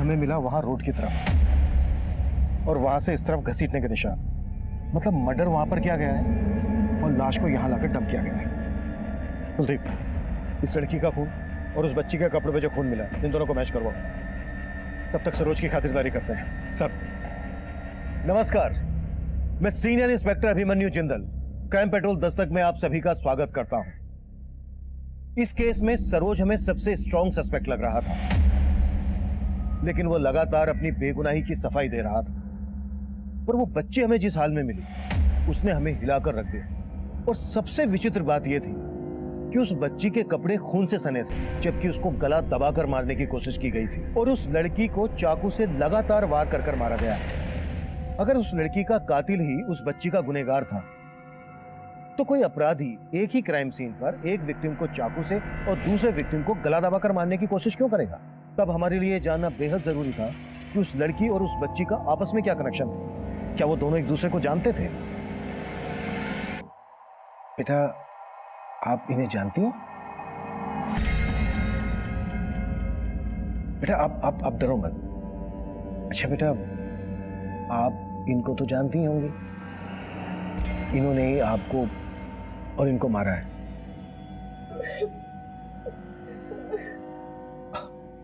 हमें मिला वहां रोड की तरफ और वहां से इस तरफ घसीटने के निशान। मतलब मर्डर वहां पर किया गया है और लाश को यहां लाकर डंप किया गया है। कुलदीप, इस लड़की का खून और उस बच्ची के कपड़े पे जो खून मिला है इन दोनों को मैच करवाओ। तब तक सरोज की खातिरदारी करते हैं। सर। नमस्कार, मैं senior inspector Abhimanyu Jindal crime petrol Dastak में आप सभी का स्वागत करता हूं। इस केस में सरोज हमें सबसे स्ट्रॉन्ग सस्पेक्ट लग रहा था, लेकिन वो लगातार अपनी बेगुनाही की सफाई दे रहा था। पर वो बच्ची हमें जिस हाल में मिली उसने हमें हिलाकर रख दिया। और सबसे विचित्र बात यह थी कि उस बच्ची के कपड़े खून से सने थे, जबकि उसको गला दबाकर मारने की कोशिश की गई थी और उस लड़की को चाकू से लगातार वार कर मारा गया। अगर उस लड़की का कातिल ही उस बच्ची का गुनहगार था तो कोई अपराधी एक ही क्राइम सीन पर एक विक्टिम को चाकू से और दूसरे विक्टिम को गला दबाकर मारने की कोशिश क्यों करेगा? तब हमारे लिए जानना बेहद जरूरी था कि उस लड़की और उस बच्ची का आपस में क्या कनेक्शन था। क्या वो दोनों एक दूसरे को जानते थे? बेटा, आप इन्हें जानती हैं? बेटा, आप डरो मत। अच्छा बेटा, आप इनको तो जानती ही होंगी। इन्होंने ही आपको और इनको मारा है।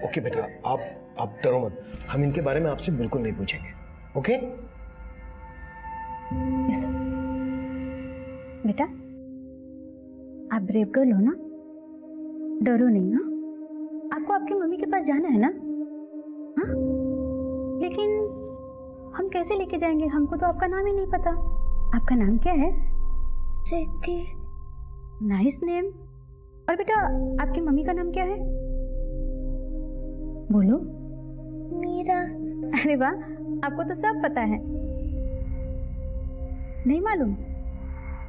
ओके बेटा, आप डरो मत। हम इनके बारे में आपसे बिल्कुल नहीं पूछेंगे। ओके? यस। बेटा, आप ब्रेव गर्ल हो ना, डरो नहीं। हाँ, आपको आपकी मम्मी के पास जाना है ना? हाँ, लेकिन हम कैसे लेके जाएंगे? हमको तो आपका नाम ही नहीं पता। आपका नाम क्या है? रिद्धि। Nice name. और बेटा, आपकी मम्मी का नाम क्या है? बोलो। मीरा। अरे वाह, आपको तो सब पता है। नहीं मालूम?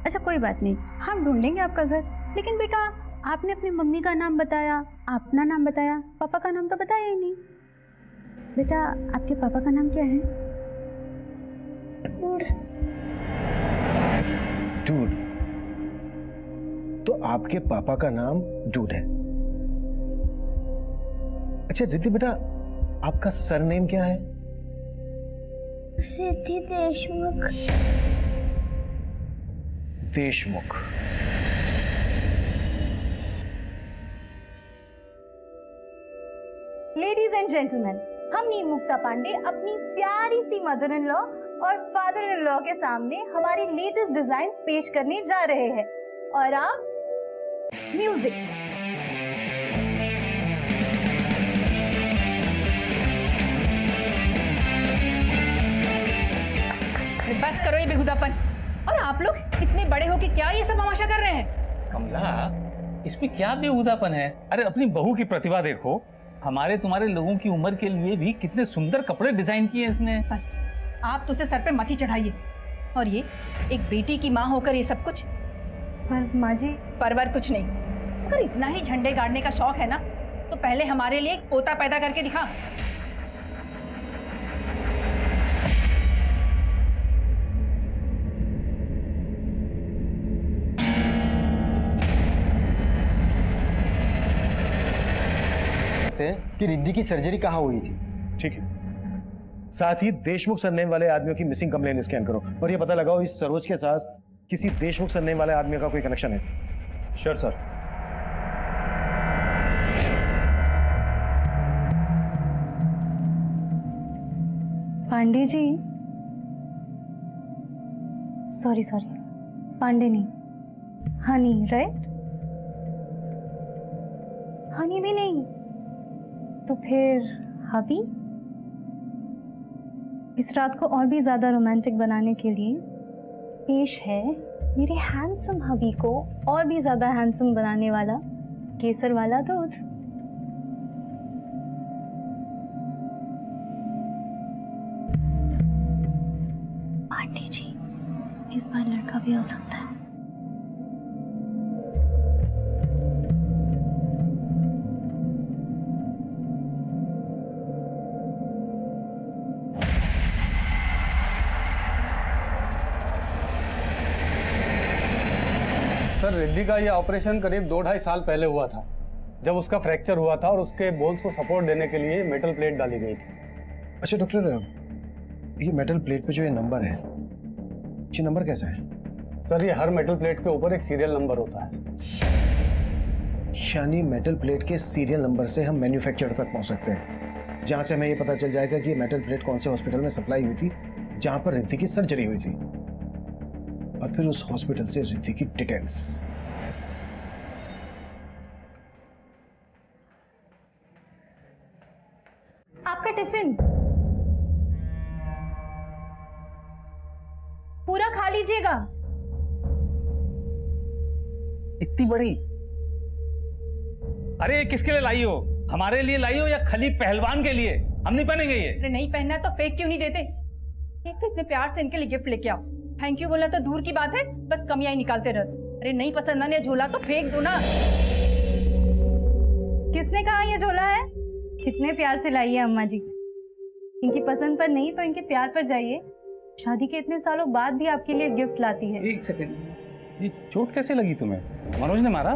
अच्छा कोई बात नहीं, हम ढूंढ लेंगे आपका घर। लेकिन बेटा, आपने अपनी मम्मी का नाम बताया, अपना नाम बताया, पापा का नाम तो बताया ही नहीं। बेटा, आपके पापा का नाम क्या है? डूड। तो आपके पापा का नाम डूड है। अच्छा रिद्धि बेटा, आपका सरनेम क्या है? Riddhi Deshmukh. Deshmukh. Ladies and gentleman, हम नीम मुक्ता पांडे अपनी प्यारी सी मदर इन लॉ और फादर इन लॉ के सामने हमारी लेटेस्ट डिजाइन्स पेश करने जा रहे हैं। और आप म्यूजिक। बस करो ये बेहुदापन। और आप लोग इतने बड़े हो कि क्या ये सब तमाशा कर रहे हैं? कमला, इसमें क्या बेहुदापन है? अरे अपनी बहू की प्रतिभा देखो। हमारे तुम्हारे लोगों की उम्र के लिए भी कितने सुंदर कपड़े डिजाइन किए इसने। बस आप तो उसे सर पे मत ही चढ़ाइए। और ये एक बेटी की माँ होकर ये सब कुछ? पर माँ जी, परवर कुछ नहीं। अगर इतना ही झंडे गाड़ने का शौक है ना, तो पहले हमारे लिए एक पोता पैदा करके दिखा। कि रिद्धि की सर्जरी कहाँ हुई थी। ठीक है। साथ ही देशमुख सरनेम वाले आदमियों की मिसिंग कंप्लेन स्कैन करो और ये पता लगाओ इस सरोज के साथ किसी देशमुख सरनेम वाले आदमी का कोई कनेक्शन है। Sure sir. Pandey ji, sorry Pandey नहीं, हनी, राइट? हनी भी नहीं तो फिर हबी? इस रात को और भी ज्यादा रोमांटिक बनाने के लिए पेश है मेरे हैंडसम हबी को और भी ज्यादा हैंडसम बनाने वाला केसर वाला दूध। पांडे जी, इस बार लड़का भी हो सकता है। सर, रिद्धि का यह ऑपरेशन करीब 2-2.5 साल पहले हुआ था, जब उसका फ्रैक्चर हुआ था और उसके बोन्स को सपोर्ट देने के लिए मेटल प्लेट डाली गई थी। अच्छा डॉक्टर, ये मेटल प्लेट पे जो ये नंबर है, ये नंबर कैसा है? सर ये हर मेटल प्लेट के ऊपर एक सीरियल नंबर होता है। यानी मेटल प्लेट के सीरियल नंबर से हम मैन्युफैक्चरर तक पहुंच सकते हैं, जहां से हमें ये पता चल जाएगा कि ये मेटल प्लेट कौन से हॉस्पिटल में सप्लाई हुई थी जहां पर रिद्धि की सर्जरी हुई थी, और फिर उस हॉस्पिटल से रिद्धि की डिटेल्स। आपका टिफिन पूरा खा लीजिएगा। इतनी बड़ी? अरे ये किसके लिए लाई हो? हमारे लिए लाई हो या खली पहलवान के लिए? हम नहीं पहनेंगे ये। अरे नहीं पहनना है तो फेंक क्यों नहीं देते? एक तो इतने प्यार से इनके लिए गिफ्ट लेके आओ, थैंक यू बोला तो दूर की बात है, बस कमियां ही निकालते रहो। अरे नहीं पसंद आने झोला तो फेंक दो ना। किसने कहा ये झोला है? कितने प्यार से लाई है अम्मा जी। इनकी पसंद पर नहीं तो इनके प्यार पर जाइए। शादी के इतने सालों बाद भी आपके लिए गिफ्ट लाती है। एक सेकंड, ये चोट कैसे लगी तुम्हें? मनोज ने मारा?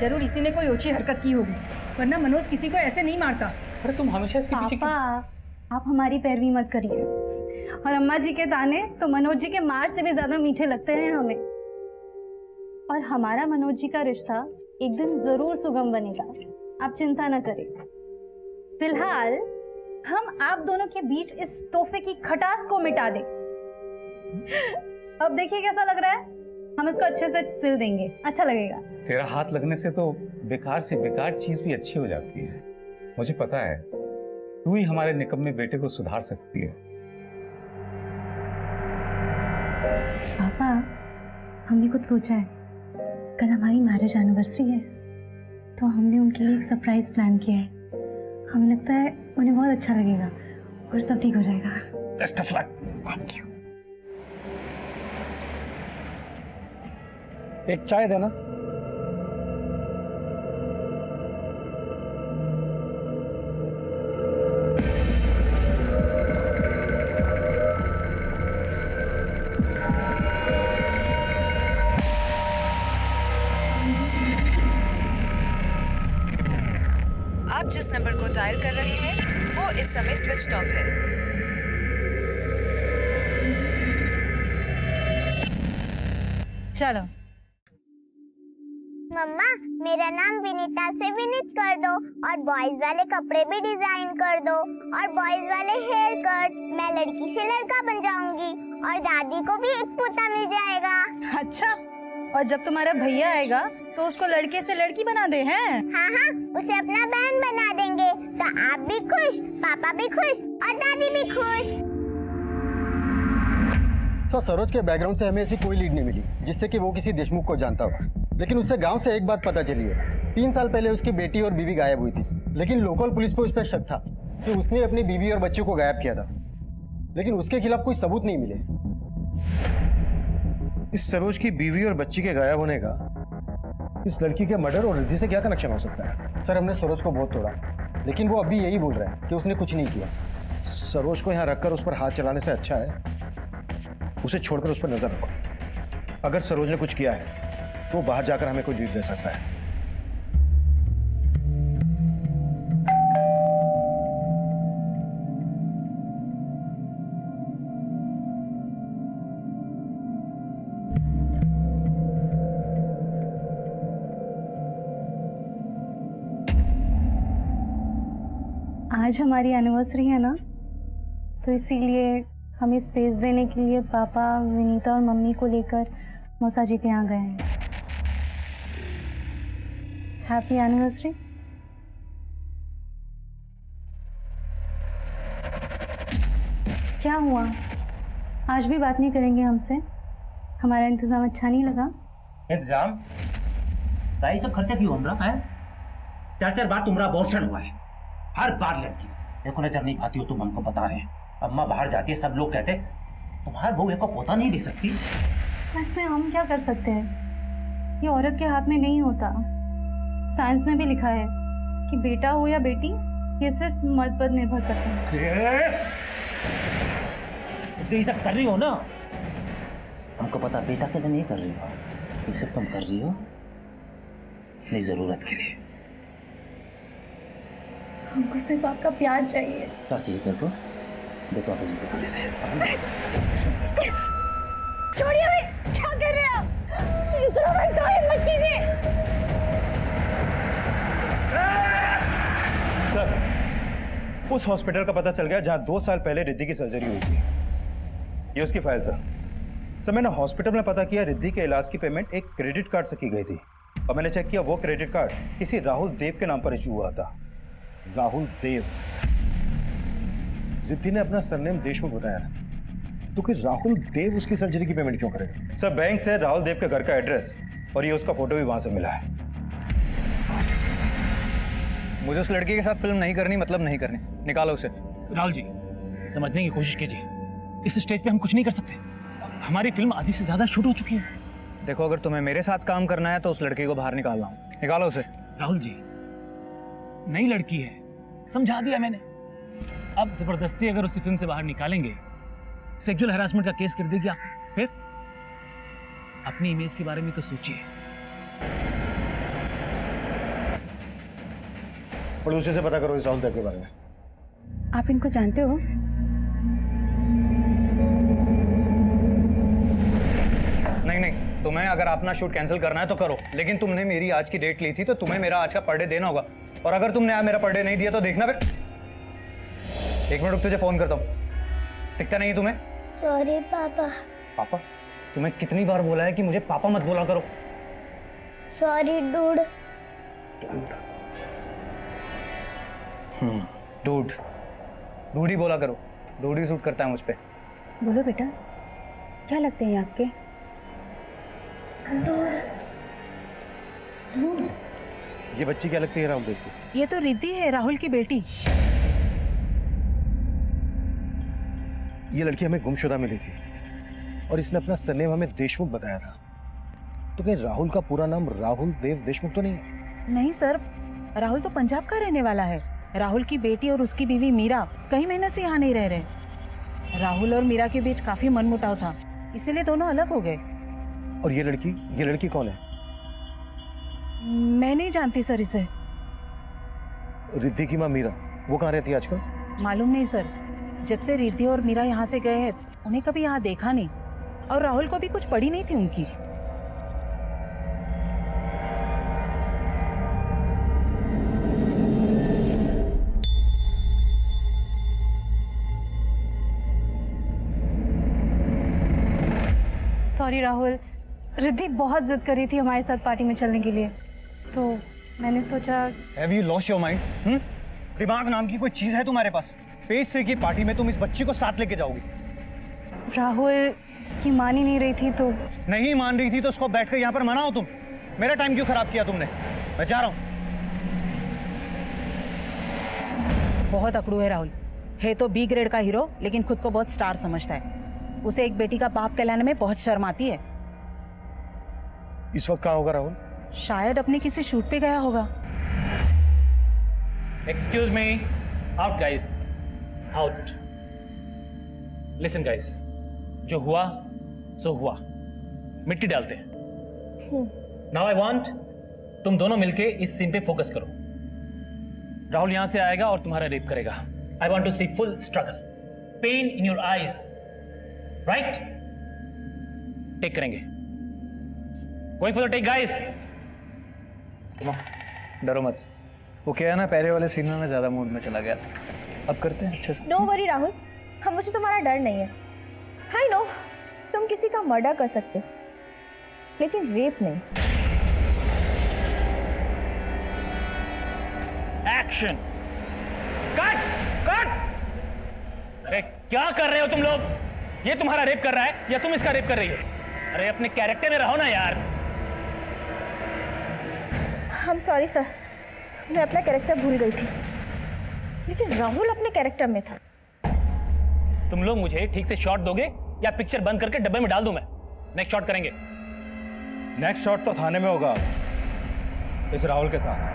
जरूर इसी ने कोई ओछी हरकत की होगी, वरना मनोज किसी को ऐसे नहीं मारता। अरे तुम हमेशा इसके पीछे पापा, आप हमारी पैरवी मत करिए। और अम्मा जी के ताने तो मनोज जी के मार से भी ज्यादा मीठे लगते हैं हमें। और हमारा मनोज जी का रिश्ता एक दिन जरूर सुगम बनेगा, आप चिंता न करें। फिलहाल हम आप दोनों के बीच इस तोहफे की खटास को मिटा दें। अब देखिए कैसा लग रहा है, हम इसको अच्छे से सिल देंगे, अच्छा लगेगा। तेरा हाथ लगने से तो बेकार से बेकार चीज भी अच्छी हो जाती है। मुझे पता है तू ही हमारे निकम्मे बेटे को सुधार सकती है। पापा, हमने कुछ सोचा है। कल हमारी मैरिज एनिवर्सरी है, तो हमने उनके लिए एक सरप्राइज प्लान किया है। हमें लगता है उन्हें बहुत अच्छा लगेगा और सब ठीक हो जाएगा। Best of luck. Thank you. एक चाय देना। आप जिस नंबर को डायल कर रहे हैं वो इस समय स्विच ऑफ है। चलो मम्मा, मेरा नाम विनीता से विनीत कर दो, और बॉयज वाले कपड़े भी डिजाइन कर दो, और बॉयज वाले हेयर कट। मैं लड़की से लड़का बन जाऊंगी, और दादी को भी एक पोता मिल जाएगा। अच्छा, और जब तुम्हारा भैया आएगा तो उसको लड़के से लड़की बना दे हैं? हाँ हाँ, उसे अपना बहन बना देंगे, तो आप भी खुश, पापा भी खुश, और दादी भी खुश। तो सरोज के बैकग्राउंड से हमें ऐसी कोई लीड नहीं मिली जिससे कि वो किसी देशमुख को जानता हो। लेकिन उससे गांव से एक बात पता चली है, 3 साल पहले उसकी बेटी और बीवी गायब हुई थी, लेकिन लोकल पुलिस को उस पर शक था कि उसने अपनी बीवी और बच्चों को गायब किया था, लेकिन उसके खिलाफ कोई सबूत नहीं मिले। इस सरोज की बीवी और बच्ची के गायब होने का इस लड़की के मर्डर और रिद्धि से क्या कनेक्शन हो सकता है? सर, हमने सरोज को बहुत तोड़ा, लेकिन वो अभी यही बोल रहा है कि उसने कुछ नहीं किया। सरोज को यहाँ रखकर उस पर हाथ चलाने से अच्छा है उसे छोड़कर उस पर नजर रखो। अगर सरोज ने कुछ किया है तो बाहर जाकर हमें कोई लीड दे सकता है। आज हमारी एनिवर्सरी है ना, तो इसीलिए हमें स्पेस देने के लिए पापा, विनीता और मम्मी को लेकर मौसा जी के यहाँ गए हैं। Happy anniversary. क्या हुआ, आज भी बात नहीं करेंगे हमसे? हमारा इंतजाम अच्छा नहीं लगा? इंतजाम? भाई सब खर्चा क्यों हो रहा है? 4-4 बार तुम्हारा अबॉर्शन हुआ है। हर बार लड़की देखो नजर नहीं पाती हो, तुम हमको बता रहे हैं। अम्मा बाहर जाती है, सब लोग कहते तुम्हारे बहू को पोता नहीं दे सकती। इसमें हम क्या कर सकते हैं? ये औरत के हाथ में नहीं होता। साइंस में भी लिखा है कि बेटा हो या बेटी, ये सिर्फ मर्द पर निर्भर करता है। तो ये सब कर रही हो ना, हमको पता बेटा के लिए नहीं कर रही हो, ये सब तुम कर रही हो अपनी जरूरत के लिए। हमको सिर्फ आपका प्यार चाहिए। क्या चाहिए तेरे को? देखो आप जी को ले ले। छोड़िए भाई, क्या कर रहे हैं आप? इस तरह भाई तो मत कीजिए। सर, उस हॉस्पिटल का पता चल गया जहां 2 साल पहले रिद्धि की सर्जरी हुई थी। ये उसकी फाइल सर, मैंने हॉस्पिटल में पता किया रिद्धि के इलाज की पेमेंट एक क्रेडिट कार्ड से की गई थी और मैंने चेक किया वो क्रेडिट कार्ड किसी राहुल देव के नाम पर इशू हुआ था। राहुल देव? रिद्धि ने अपना सरनेम देशमुख बताया था, तो कि राहुल देव उसकी सर्जरी की पेमेंट क्यों करेगा? सर, बैंक से राहुल देव के घर का एड्रेस और ये उसका फोटो भी वहां से मिला है। मुझे उस लड़की के साथ फिल्म नहीं करनी, मतलब नहीं करनी। निकालो उसे। राहुल जी, समझने की कोशिश कीजिए। इस स्टेज पे हम कुछ नहीं कर सकते। हमारी फिल्म आधी से ज्यादा शूट हो चुकी है। देखो, अगर तुम्हें मेरे साथ काम करना है तो उस लड़की को बाहर निकालना हूँ। निकालो उसे। राहुल जी, नई लड़की है, समझा दिया मैंने। अब जबरदस्ती अगर उसी फिल्म से बाहर निकालेंगे, सेक्सुअल हैरासमेंट का केस कर देगी आप। फिर अपनी इमेज के बारे में तो सोचिए। प्रोड्यूसर से पता करो इस राहुल देव के बारे में। आप इनको जानते हो? नहीं, तुम्हें अगर अपना शूट कैंसिल करना है तो करो, लेकिन तुमने मेरी आज की डेट ली थी तो तुम्हें मेरा आज का पर डे देना होगा। और अगर तुमने आज मेरा पर डे नहीं दिया तो देखना फिर। 1 मिनट रुक, तुझे फोन करता हूँ। दिखता नहीं है तुम्हें? सॉरी पापा। पापा? तुम्हें कितनी बार बोला है कि मुझे पापा मत बोला करो। Sorry dude. डूड ही बोला करो। डूड ही सूट करता है मुझ पे। बोलो बेटा, क्या लगते हैं आपके? ये बच्ची क्या लगती है राहुल देव की? ये तो रिद्धि है, राहुल की बेटी। ये लड़की हमें गुमशुदा मिली थी और इसने अपना सरनेम हमें देशमुख बताया था, तो क्या राहुल का पूरा नाम राहुल देव देशमुख तो नहीं है? नहीं सर, राहुल तो पंजाब का रहने वाला है। राहुल की बेटी और उसकी बीवी मीरा कई महीनों से यहाँ नहीं रह रहे। राहुल और मीरा के बीच काफी मनमुटाव था, इसीलिए दोनों अलग हो गए। और ये लड़की कौन है? मैं नहीं जानती सर इसे। रिद्धि की माँ मीरा, वो कहाँ रहती है आजकल? मालूम नहीं सर, जब से रिद्धि और मीरा यहाँ से गए हैं उन्हें कभी यहाँ देखा नहीं, और राहुल को भी कुछ पड़ी नहीं थी उनकी। सॉरी राहुल, रिद्धि बहुत जिद कर रही थी हमारे साथ पार्टी में चलने के लिए, तो मैंने सोचा। Have you lost your mind? दिमाग नाम की कोई चीज है तुम्हारे पास? पेज से की पार्टी में तुम इस बच्ची को साथ लेके जाओगी। राहुल ये मान ही नहीं रही थी, तो नहीं मान रही थी तो उसको बैठकर यहाँ पर मनाओ तुम। मेरा टाइम क्यों खराब किया तुमने? मैं जा रहा हूँ। बहुत अकड़ू है राहुल। है तो बी ग्रेड का हीरो, लेकिन खुद को बहुत स्टार समझता है। उसे एक बेटी का बाप कहलाने में बहुत शर्म आती है। इस वक्त कहाँ होगा राहुल? शायद अपने किसी शूट पे गया होगा। Excuse me, out guys, out. Listen guys, जो हुआ सो हुआ, मिट्टी डालते हैं। नाउ आई वांट तुम दोनों मिलके इस सीन पे फोकस करो। राहुल यहां से आएगा और तुम्हारा रेप करेगा। I want to see full struggle, pain in your eyes, right? Take करेंगे। Going for the take guys. डरो मत। वो क्या है ना, पहले वाले सीन में ज्यादा मूड में चला गया था। अब करते हैं अच्छे से। नो वरी राहुल, हम मुझे तुम्हारा डर नहीं है। आई नो तुम किसी का मर्डर कर सकते, लेकिन रेप नहीं। Action, cut cut. अरे क्या कर रहे हो तुम लोग? ये तुम्हारा रेप कर रहा है या तुम इसका रेप कर रही हो? अरे अपने कैरेक्टर में रहो ना यार। I'm सॉरी सर, मैं अपना कैरेक्टर भूल गई थी, लेकिन राहुल अपने कैरेक्टर में था। तुम लोग मुझे ठीक से शॉट दोगे या पिक्चर बंद करके डब्बे में डाल दूं मैं? नेक्स्ट शॉट करेंगे। नेक्स्ट शॉट तो थाने में होगा इस राहुल के साथ।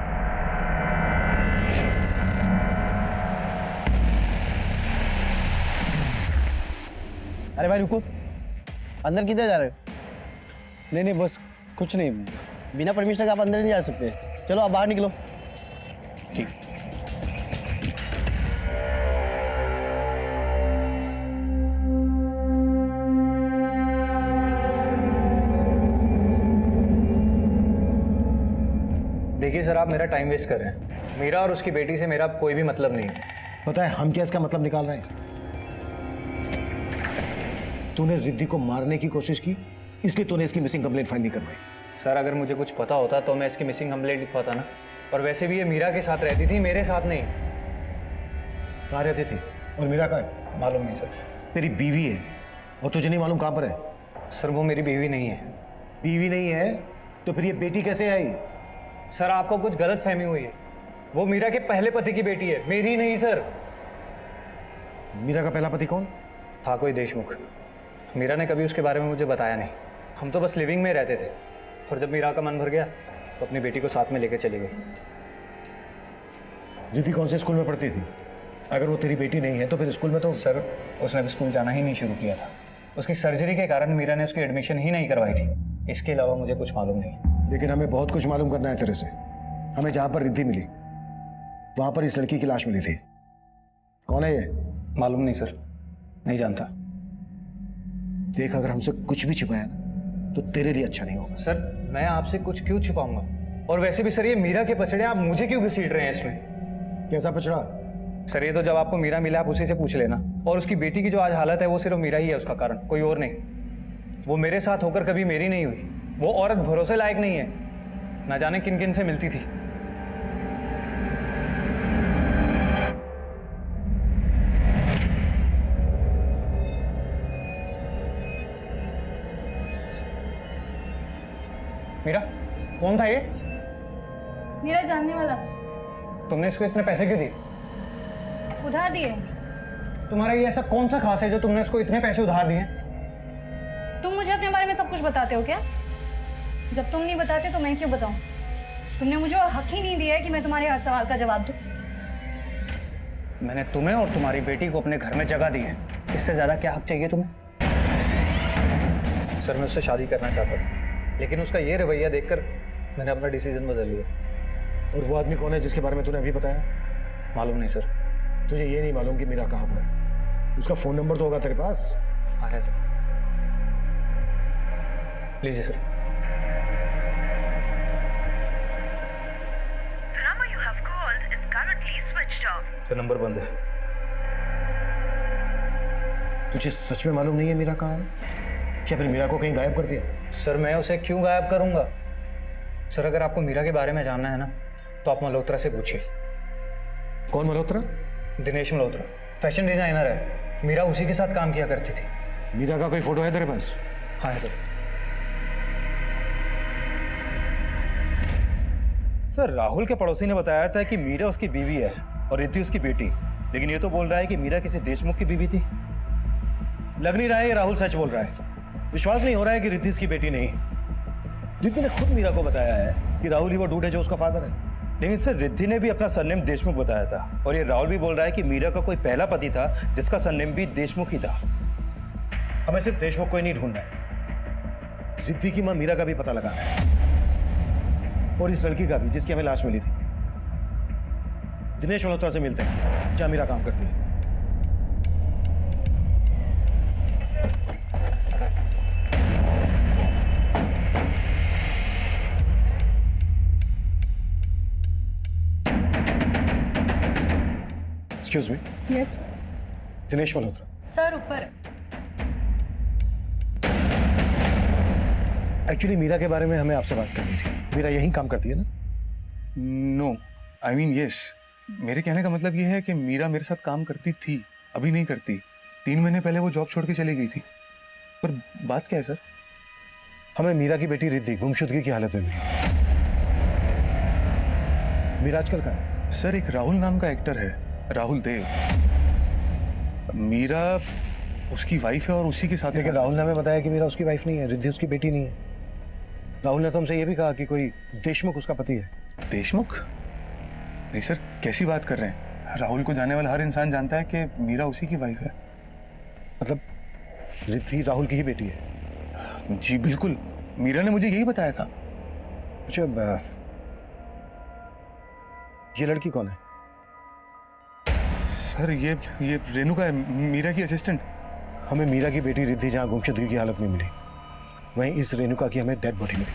अरे भाई रुको, अंदर किधर जा रहे हो? नहीं बस कुछ नहीं, बिना परमिशन के आप अंदर नहीं जा सकते। चलो आप बाहर निकलो। ठीक। देखिए सर, आप मेरा टाइम वेस्ट कर रहे हैं। मीरा और उसकी बेटी से मेरा कोई भी मतलब नहीं है। पता है हम क्या इसका मतलब निकाल रहे हैं? तूने रिद्धि को मारने की कोशिश की, इसलिए तूने इसकी मिसिंग कंप्लेंट फाइल नहीं करवाई। सर अगर मुझे कुछ पता होता तो मैं इसकी मिसिंग कंप्लेंट लिखवाता ना। और वैसे भी ये मीरा के साथ रहती थी, मेरे साथ नहीं। कहाँ रहती थी और मीरा कहाँ है? मालूम नहीं सर। तेरी बीवी है और तुझे नहीं मालूम कहाँ पर है? सर वो मेरी बीवी नहीं है। बीवी नहीं है तो फिर ये बेटी कैसे आई? सर आपको कुछ गलत फहमी हुई है। वो मीरा के पहले पति की बेटी है, मेरी नहीं सर। मीरा का पहला पति कौन था? कोई देशमुख। मीरा ने कभी उसके बारे में मुझे बताया नहीं। हम तो बस लिविंग में रहते थे। और जब मीरा का मन भर गया तो अपनी बेटी को साथ में लेकर चली गई। रिद्धि कौन से स्कूल में पढ़ती थी? अगर वो तेरी बेटी नहीं है तो फिर स्कूल में तो... सर उसने भी स्कूल जाना ही नहीं शुरू किया था। उसकी सर्जरी के कारण मीरा ने उसकी एडमिशन ही नहीं करवाई थी। इसके अलावा मुझे कुछ मालूम नहीं। लेकिन हमें बहुत कुछ मालूम करना है तेरे से। हमें जहां पर रिद्धि मिली वहां पर इस लड़की की लाश मिली थी। कौन है ये? मालूम नहीं सर, नहीं जानता। देख अगर हमसे कुछ भी छिपाया ना तो तेरे लिए अच्छा नहीं होगा। सर मैं आपसे कुछ क्यों छुपाऊंगा? और वैसे भी सर ये मीरा के पचड़े आप मुझे क्यों घसीट रहे हैं इसमें? कैसा पचड़ा? सर ये तो जब आपको मीरा मिला आप उसी से पूछ लेना। और उसकी बेटी की जो आज हालत है वो सिर्फ मीरा ही है उसका कारण, कोई और नहीं। वो मेरे साथ होकर कभी मेरी नहीं हुई। वो औरत भरोसे लायक नहीं है। ना जाने किन किन से मिलती थी। मीरा कौन था ये? मेरा जानने वाला था। तुमने इसको इतने पैसे क्यों दिए? उधार दिए। तुम्हारा ये ऐसा कौन सा खास है जो तुमने उसको इतने पैसे उधार दिए? तुम मुझे अपने बारे में सब कुछ बताते हो क्या? जब तुम नहीं बताते तो मैं क्यों बताऊं? तुमने मुझे हक ही नहीं दिया है कि मैं तुम्हारे हर सवाल का जवाब दूं। मैंने तुम्हें और तुम्हारी बेटी को अपने घर में जगह दी है। इससे ज्यादा क्या हक चाहिए तुम्हें? सर मैं उससे शादी करना चाहता था, लेकिन उसका ये रवैया देखकर मैंने अपना डिसीजन बदल लिया। और वो आदमी कौन है जिसके बारे में तूने अभी बताया? मालूम नहीं सर। तुझे ये नहीं मालूम कि मीरा कहाँ पर है? उसका फोन नंबर तो होगा तेरे पास? हाँ है सर। लीजिए सर। सर नंबर बंद है। तुझे सच में मालूम नहीं है मीरा कहाँ है? क्या फिर मीरा को कहीं गायब कर दिया? सर मैं उसे क्यों गायब करूंगा? सर अगर आपको मीरा के बारे में जानना है ना तो आप मल्होत्रा से पूछिए। कौन मल्होत्रा? दिनेश मल्होत्रा, फैशन डिजाइनर है। मीरा उसी के साथ काम किया करती थी। मीरा का कोई फोटो है तेरे पास? हाँ है सर। सर राहुल के पड़ोसी ने बताया था कि मीरा उसकी बीवी है और रिद्धि उसकी बेटी, लेकिन ये तो बोल रहा है कि मीरा किसी देशमुख की बीवी थी। लग नहीं रहा है ये राहुल सच बोल रहा है। विश्वास नहीं हो रहा है कि रिद्धि इसकी बेटी नहीं। रिद्धि ने खुद मीरा को बताया है कि राहुल ही वो डूड है जो उसका फादर है। लेकिन सर रिद्धि ने भी अपना सरनेम देशमुख बताया था, और ये राहुल भी बोल रहा है कि मीरा का कोई पहला पति था जिसका सरनेम भी देशमुख ही था। हमें सिर्फ देशमुख को ही नहीं ढूंढना है, रिद्धि की मां मीरा का भी पता लगाना है, और इस लड़की का भी जिसकी हमें लाश मिली थी। दिनेश मल्होत्रा से मिलते हैं जहां मीरा काम करती है। Excuse me. Yes Dinesh Malhotra. Sir ऊपर। एक्चुअली मीरा के बारे में हमें आपसे बात करनी थी। मीरा यहीं काम करती है ना? No I mean yes. मेरे कहने का मतलब ये है कि मीरा मेरे साथ काम करती थी, अभी नहीं करती। 3 महीने पहले वो जॉब छोड़ के चली गई थी। पर बात क्या है सर? हमें मीरा की बेटी रिद्धि गुमशुदगी की हालत में मिली। मीरा आजकल कहाँ है? सर एक राहुल नाम का एक्टर है, राहुल देव। मीरा उसकी वाइफ है और उसी के साथ। लेकिन राहुल ने हमें बताया कि मीरा उसकी वाइफ नहीं है, रिद्धि उसकी बेटी नहीं है। राहुल ने तो हमसे ये भी कहा कि कोई देशमुख उसका पति है। देशमुख? नहीं सर, कैसी बात कर रहे हैं? राहुल को जाने वाला हर इंसान जानता है कि मीरा उसी की वाइफ है। मतलब रिद्धि राहुल की ही बेटी है? जी बिल्कुल, मीरा ने मुझे यही बताया था। अच्छा ये लड़की कौन है? सर ये रेणुका है, मीरा की असिस्टेंट। हमें मीरा की बेटी रिद्धि जहाँ गुमशुदगी की हालत में मिली, वहीं इस रेणुका की हमें डेड बॉडी मिली।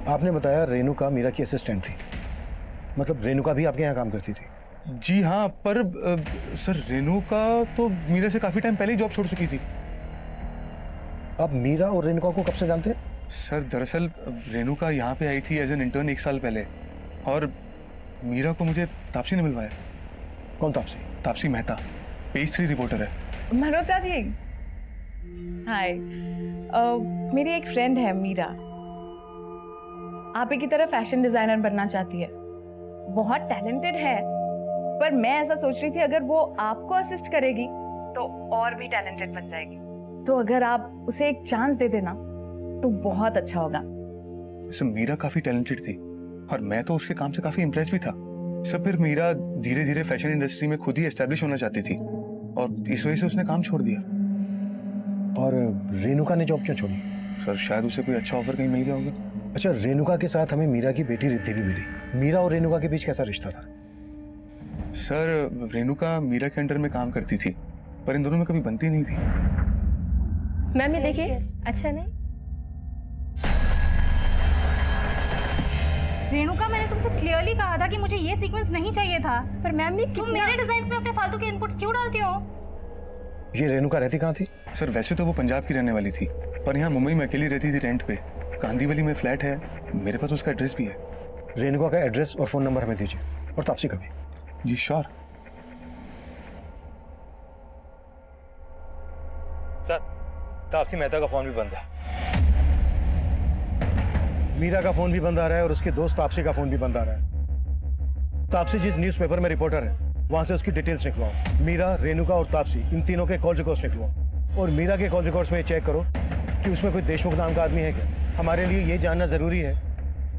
आपने बताया रेणुका मीरा की असिस्टेंट थी, मतलब रेणुका भी आपके यहाँ काम करती थी? जी हाँ, पर सर रेणुका तो मीरा से काफी टाइम पहले ही जॉब छोड़ चुकी थी। आप मीरा और रेणुका को कब से जानते हैं? सर दरअसल रेणुका यहाँ पे आई थी एज एन इंटर्न 1 साल पहले, और मीरा को मुझे तापसी ने मिलवाया। कौन तापसी? तापसी मेहता, पेज 3 रिपोर्टर है। मल्होत्रा जी, हाय। मेरी एक फ्रेंड है मीरा, आप ही की तरह फैशन डिजाइनर बनना चाहती है। बहुत टैलेंटेड है, पर मैं ऐसा सोच रही थी अगर वो आपको असिस्ट करेगी तो और भी टैलेंटेड बन जाएगी। तो अगर आप उसे एक चांस दे देना तो बहुत अच्छा होगा। सर मीरा काफी टैलेंटेड थी और मैं तो उसके काम से काफी इम्प्रेस भी था। सब फिर मीरा धीरे धीरे फैशन इंडस्ट्री में खुद ही एस्टेब्लिश होना चाहती थी और इस वजह से उसने काम छोड़ दिया। और रेणुका ने जॉब क्यों छोड़ी? सर शायद उसे कोई अच्छा ऑफर कहीं मिल गया होगा। अच्छा, रेणुका के साथ हमें मीरा की बेटी रिद्धि भी मिली। मीरा और रेणुका के बीच कैसा रिश्ता था? सर रेणुका मीरा के अंडर में काम करती थी, पर इन दोनों में कभी बनती नहीं थी। मैम ये देखिए, अच्छा नहीं? रेणुका, मैंने तुमसे क्लियरली कहा था कि मुझे ये सीक्वेंस नहीं चाहिए था। पर मैम ये तुम मेरे डिजाइन्स में अपने फालतू के इनपुट्स क्यों डालती हो? ये रेणुका रहती कहाँ थी? सर वैसे तो वो पंजाब की रहने वाली थी, पर यहाँ मुंबई में अकेली रहती थी रेंट पे। कांदीवली में फ्लैट है, मेरे पास उसका एड्रेस भी है। रेणुका का एड्रेस और फोन नंबर हमें दीजिए, और तापसी का भी। जी श्योर। सर तापसी मेहता का फोन भी बंद है। मीरा का फोन भी बंद आ रहा है और उसके दोस्त तापसी का फोन भी बंद आ रहा है। तापसी जिस न्यूज़पेपर में रिपोर्टर है वहां से उसकी डिटेल्स निकलवाओ। मीरा, रेणुका और तापसी, इन तीनों के कॉल रिकॉर्ड्स निकलवाओ। और मीरा के कॉल रिकॉर्ड्स में चेक करो कि उसमें कोई देशमुख नाम का आदमी है क्या। हमारे लिए ये जानना जरूरी है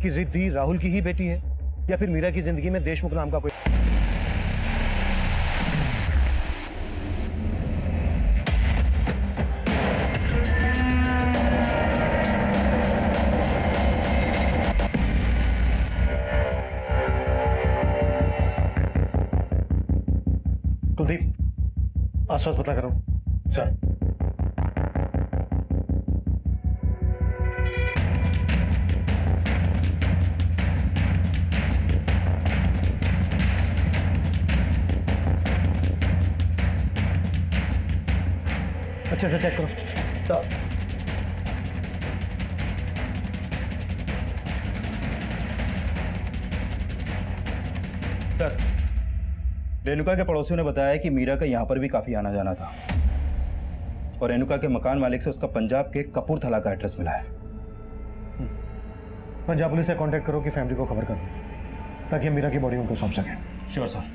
कि रिद्धि राहुल की ही बेटी है या फिर मीरा की जिंदगी में देशमुख नाम का कोई। कुलदीप, आसपास पता करो। सर। अच्छे से चेक करो। सर रेणुका के पड़ोसियों ने बताया कि मीरा का यहाँ पर भी काफी आना जाना था, और रेणुका के मकान मालिक से उसका पंजाब के कपूरथला का एड्रेस मिला है। पंजाब पुलिस से कांटेक्ट करो कि फैमिली को खबर कर दो ताकि हम मीरा की बॉडी उनको सौंप सकें। Sure sir.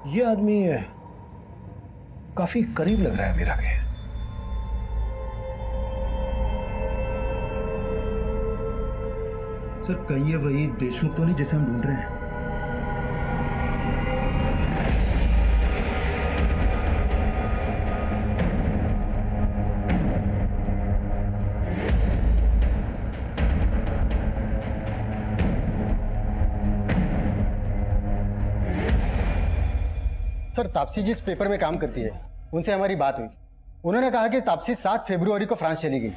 ये आदमी काफी करीब लग रहा है मीरा के। सर कहीं ये वही देशमुख तो नहीं जिसे हम ढूंढ रहे हैं? सर तापसी जिस पेपर में काम करती है उनसे हमारी बात हुई। उन्होंने कहा कि तापसी 7 फरवरी को फ्रांस चली गई,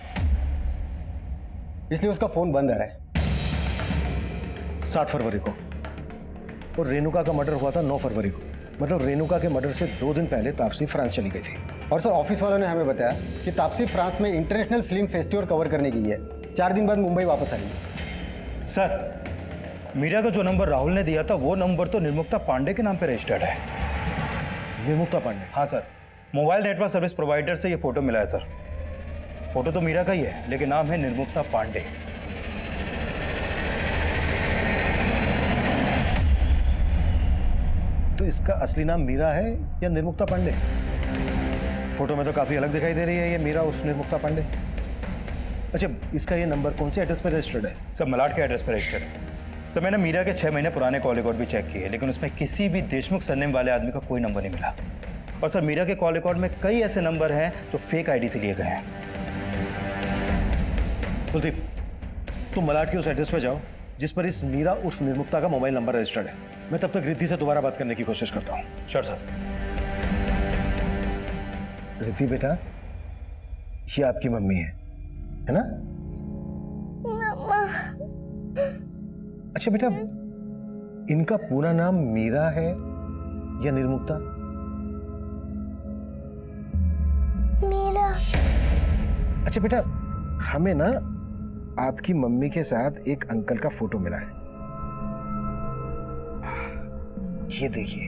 इसलिए उसका फोन बंद आ रहा है। 7 फरवरी को, और रेणुका का मर्डर हुआ था 9 फरवरी को। मतलब रेणुका के मर्डर से 2 दिन पहले तापसी फ्रांस चली गई थी। और सर ऑफिस वालों ने हमें बताया कि तापसी फ्रांस में इंटरनेशनल फिल्म फेस्टिवल कवर करने गई है। 4 दिन बाद मुंबई वापस आएगी। सर मीरा का जो नंबर राहुल ने दिया था वो नंबर तो निर्मुक्ता पांडे के नाम पे रजिस्टर्ड है। निर्मुक्ता पांडे? हाँ sir, mobile network service provider से ये फोटो मिला है सर। फोटो तो मीरा का ही है लेकिन नाम है निर्मुक्ता पांडे। तो इसका असली नाम मीरा है या निर्मुक्ता पांडे? फोटो में तो काफी अलग दिखाई दे रही है ये मीरा उस निर्मुक्ता पांडे। अच्छा, इसका ये नंबर कौन से एड्रेस पर रजिस्टर्ड है? सर मलाड के एड्रेस पर रजिस्टर्ड है। सर मैंने मीरा के 6 महीने पुराने कॉल रिकॉर्ड भी चेक किए लेकिन उसमें किसी भी देशमुख सरनेम वाले आदमी का कोई नंबर नहीं मिला। और सर मीरा के कॉल रिकॉर्ड में कई ऐसे नंबर हैं जो फेक आईडी से लिए गए हैं। कुलदीप, तुम मलाड के उस एड्रेस पर जाओ जिस पर इस मीरा उर्फ निर्मुक्ता का मोबाइल नंबर रजिस्टर्ड है। मैं तब तक रिद्धि से दोबारा बात करने की कोशिश करता हूँ। Sure sir. रिद्धि बेटा, ये आपकी मम्मी है ना? मम्मा। अच्छा बेटा, इनका पूरा नाम मीरा है या निर्मुक्ता? मीरा। अच्छा बेटा, हमें ना आपकी मम्मी के साथ एक अंकल का फोटो मिला है। ये देखिए,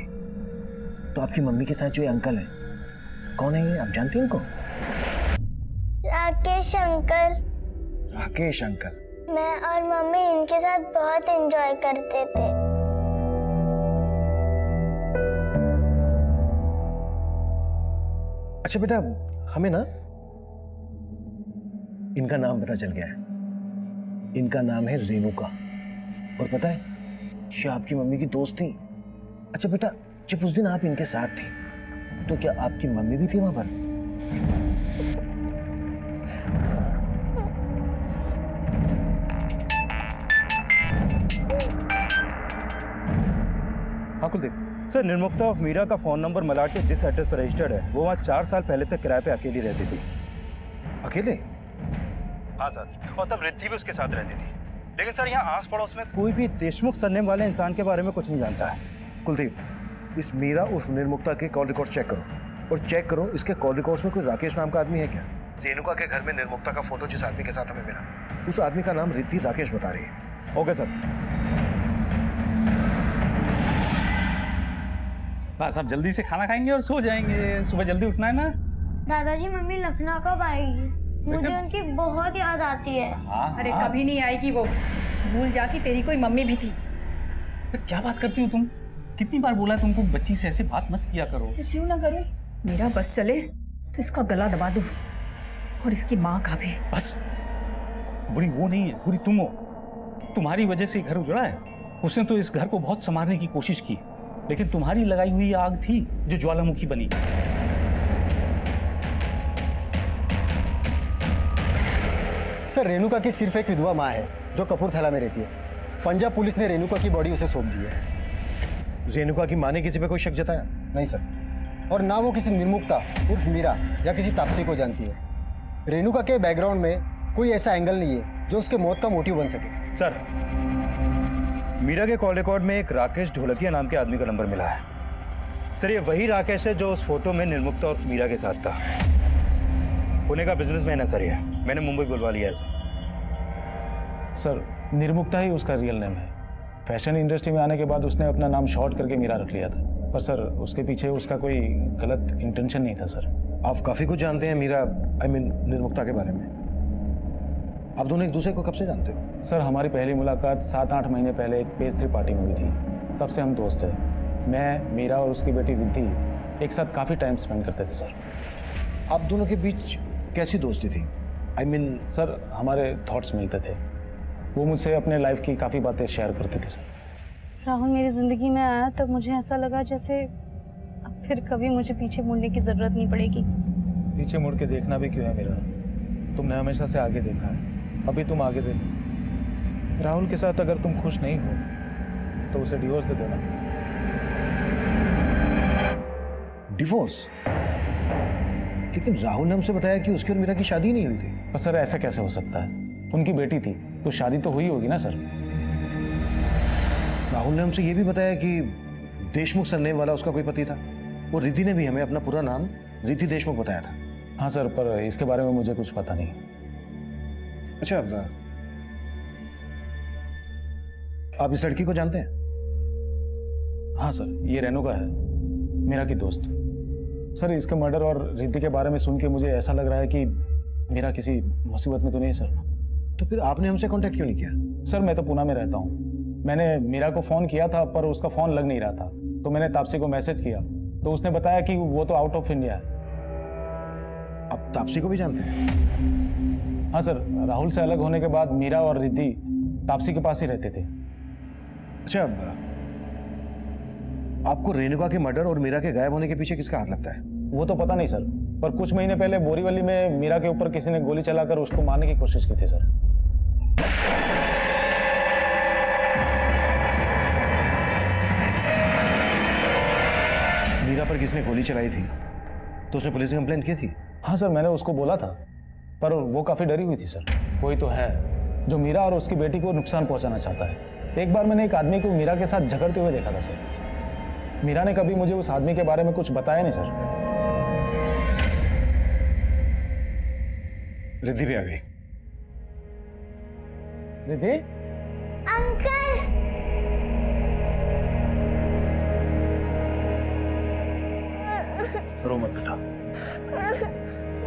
तो आपकी मम्मी के साथ जो ये अंकल है, कौन है ये? आप जानती हैं इनको? राकेश अंकल। राकेश अंकल। मैं और मम्मी इनके साथ बहुत एंजॉय करते थे। अच्छा बेटा, हमें ना इनका नाम पता चल गया है। इनका नाम है रेणुका, और पता है ये आपकी मम्मी की दोस्त थी। अच्छा बेटा, जब उस दिन आप इनके साथ थी तो क्या आपकी मम्मी भी थी वहां पर? हाँ कुलदीप। सर, निर्मुक्ता ऑफ मीरा का फोन नंबर मलाड के जिस एड्रेस पर रजिस्टर्ड है, वो वहाँ 4 साल पहले तक किराए पे अकेली रहती थी। अकेले? हाँ सर, और तब रिद्धि भी उसके साथ रहती थी। लेकिन सर, यहाँ आस पड़ोस में कोई भी देशमुख सरनेम वाले इंसान के बारे में कुछ नहीं जानता है। कुलदीप, इस मीरा उर्फ निर्मुक्ता के कॉल रिकॉर्ड चेक करो, और चेक करो इसके कॉल रिकॉर्ड्स में कोई राकेश नाम का आदमी है क्या? रेणुका के घर में निर्मुक्ता का फोटो जिस आदमी के साथ हमें मिला, उस आदमी का नाम रिद्धि राकेश बता रही है। Okay sir. बस अब जल्दी से खाना खाएंगे और सो जाएंगे, सुबह जल्दी उठना है ना। दादाजी, मम्मी लखनऊ कब आएगी? मुझे उनकी बहुत याद आती है। अरे कभी नहीं आएगी वो, भूल जा कि तेरी कोई मम्मी भी थी। क्या बात करती हो तुम? कितनी बार बोला तुमको बच्ची से ऐसे बात मत किया करो। तो क्यों ना करूं? मेरा बस चले तो इसका गला दबा दूं, और इसकी माँ का भी। बस, बुरी वो नहीं है, बुरी तुम हो। तुम्हारी वजह से घर उजड़ा है। उसने तो इस घर को बहुत संवारने की कोशिश की, लेकिन तुम्हारी लगाई हुई आग थी जो ज्वालामुखी बनी। सर, रेणुका की सिर्फ एक विधवा माँ है जो कपूरथला में रहती है। पंजाब पुलिस ने रेणुका की बॉडी उसे सौंप दी है। रेणुका की माँ ने किसी पे कोई शक जताया? नहीं सर, और ना वो किसी निर्मुक्ता उर्फ मीरा या किसी तापसी को जानती है। रेणुका के बैकग्राउंड में कोई ऐसा एंगल नहीं है जो उसके मौत का मोटिव बन सके। सर, मीरा के कॉल रिकॉर्ड में एक राकेश ढोलकिया नाम के आदमी का नंबर मिला है। सर, ये वही राकेश है जो उस फोटो में निर्मुक्ता और मीरा के साथ था। पुणे का बिजनेसमैन है सर ये। मैंने मुंबई बुलवा लिया है सर, निर्मुक्ता ही उसका रियल नेम है। फैशन इंडस्ट्री में आने के बाद उसने अपना नाम शॉर्ट करके मीरा रख लिया था, पर सर उसके पीछे उसका कोई गलत इंटेंशन नहीं था सर। आप काफी कुछ जानते हैं मीरा, निर्मुक्ता के बारे में। आप दोनों एक दूसरे को कब से जानते हो? सर, हमारी पहली मुलाकात 7-8 महीने पहले एक पेस्ट्री पार्टी में हुई थी। तब से हम दोस्त हैं। मैं, मीरा और उसकी बेटी रिद्धि एक साथ काफ़ी टाइम स्पेंड करते थे सर। आप दोनों के बीच कैसी दोस्ती थी? सर, हमारे थॉट्स मिलते थे। वो मुझसे अपने लाइफ की काफ़ी बातें शेयर करते थे सर। राहुल मेरी ज़िंदगी में आया तब मुझे ऐसा लगा जैसे अब फिर कभी मुझे पीछे मुड़ने की ज़रूरत नहीं पड़ेगी। पीछे मुड़ के देखना भी क्यों है मेरा? तुमने हमेशा से आगे देखा है, अभी तुम आगे देखो। राहुल के साथ अगर तुम खुश नहीं हो तो उसे डिवोर्स दे देना। डिवोर्स? लेकिन राहुल ने हमसे बताया कि उसकी और मीरा की शादी नहीं हुई थी। पर सर, ऐसा कैसे हो सकता है? उनकी बेटी थी तो शादी तो हुई होगी ना सर। राहुल ने हमसे ये भी बताया कि देशमुख सरनेम वाला उसका कोई पति था। वो रिद्धि ने भी हमें अपना पूरा नाम रिद्धि देशमुख बताया था। हाँ सर, पर इसके बारे में मुझे कुछ पता नहीं। अच्छा, आप इस लड़की को जानते हैं? हाँ सर, ये रेणुका है, मेरा की दोस्त। सर, इसके मर्डर और रिद्धि के बारे में सुन के मुझे ऐसा लग रहा है कि मेरा किसी मुसीबत में तो नहीं है सर। तो फिर आपने हमसे कांटेक्ट क्यों नहीं किया? सर, मैं तो पुणे में रहता हूँ। मैंने मीरा को फ़ोन किया था पर उसका फ़ोन लग नहीं रहा था, तो मैंने तापसी को मैसेज किया तो उसने बताया कि वो तो आउट ऑफ इंडिया है। आप तापसी को भी जानते हैं? हाँ सर, राहुल से अलग होने के बाद मीरा और रिद्धि तापसी के पास ही रहते थे। अच्छा, आपको रेणुका के मर्डर और मीरा के गायब होने के पीछे किसका हाथ लगता है? वो तो पता नहीं सर, पर कुछ महीने पहले बोरीवली में मीरा के ऊपर किसी ने गोली चलाकर उसको मारने की कोशिश की थी सर। मीरा पर किसने गोली चलाई थी तो उसने पुलिस में कंप्लेंट की थी? हाँ सर, मैंने उसको बोला था, पर वो काफ़ी डरी हुई थी सर। कोई तो है जो मीरा और उसकी बेटी को नुकसान पहुंचाना चाहता है। एक बार मैंने एक आदमी को मीरा के साथ झगड़ते हुए देखा था सर। मीरा ने कभी मुझे उस आदमी के बारे में कुछ बताया नहीं सर। रिद्धि भी आ गई। रिद्धि? अंकल, रो मत बेटा।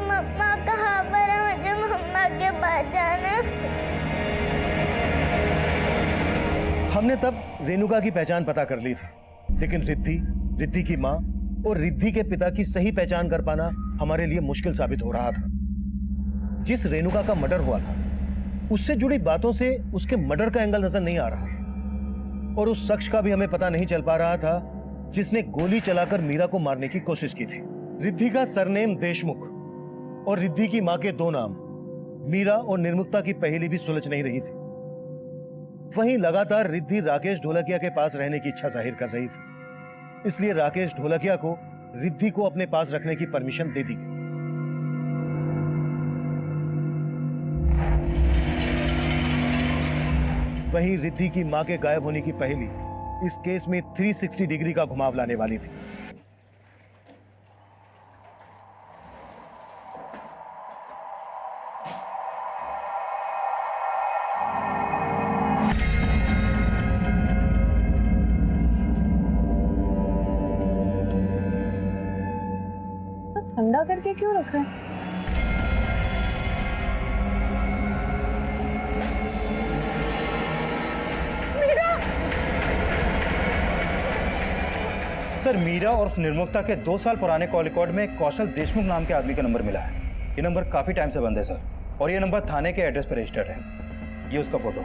मम्मा कहाँ पर है? मुझे मम्मा के पास जाना। हमने तब रेणुका की पहचान पता कर ली थी, लेकिन रिद्धि की माँ और रिद्धि के पिता की सही पहचान कर पाना हमारे लिए मुश्किल साबित हो रहा था। जिस रेणुका का मर्डर हुआ था, उससे जुड़ी बातों से उसके मर्डर का एंगल नजर नहीं आ रहा, और उस शख्स का भी हमें पता नहीं चल पा रहा था जिसने गोली चलाकर मीरा को मारने की कोशिश की थी। रिद्धि का सरनेम देशमुख और रिद्धि की मां के दो नाम, मीरा और निर्मुक्ता की पहेली भी सुलझ नहीं रही थी। वहीं लगातार रिद्धि राकेश ढोलकिया के पास रहने की इच्छा जाहिर कर रही थी, इसलिए राकेश ढोलकिया को रिद्धि को अपने पास रखने की परमिशन दे दी गई। वहीं रिद्धि की मां के गायब होने की पहेली इस केस में 360 डिग्री का घुमाव लाने वाली थी। ठंडा करके क्यों रखा है? सर, मीरा और निर्मुक्ता के 2 साल पुराने कॉल रिकॉर्ड में कौशल देशमुख नाम के आदमी का नंबर मिला है। ये नंबर काफी टाइम से बंद है सर, और ये नंबर थाने के एड्रेस पर रजिस्टर्ड है। ये उसका फोटो।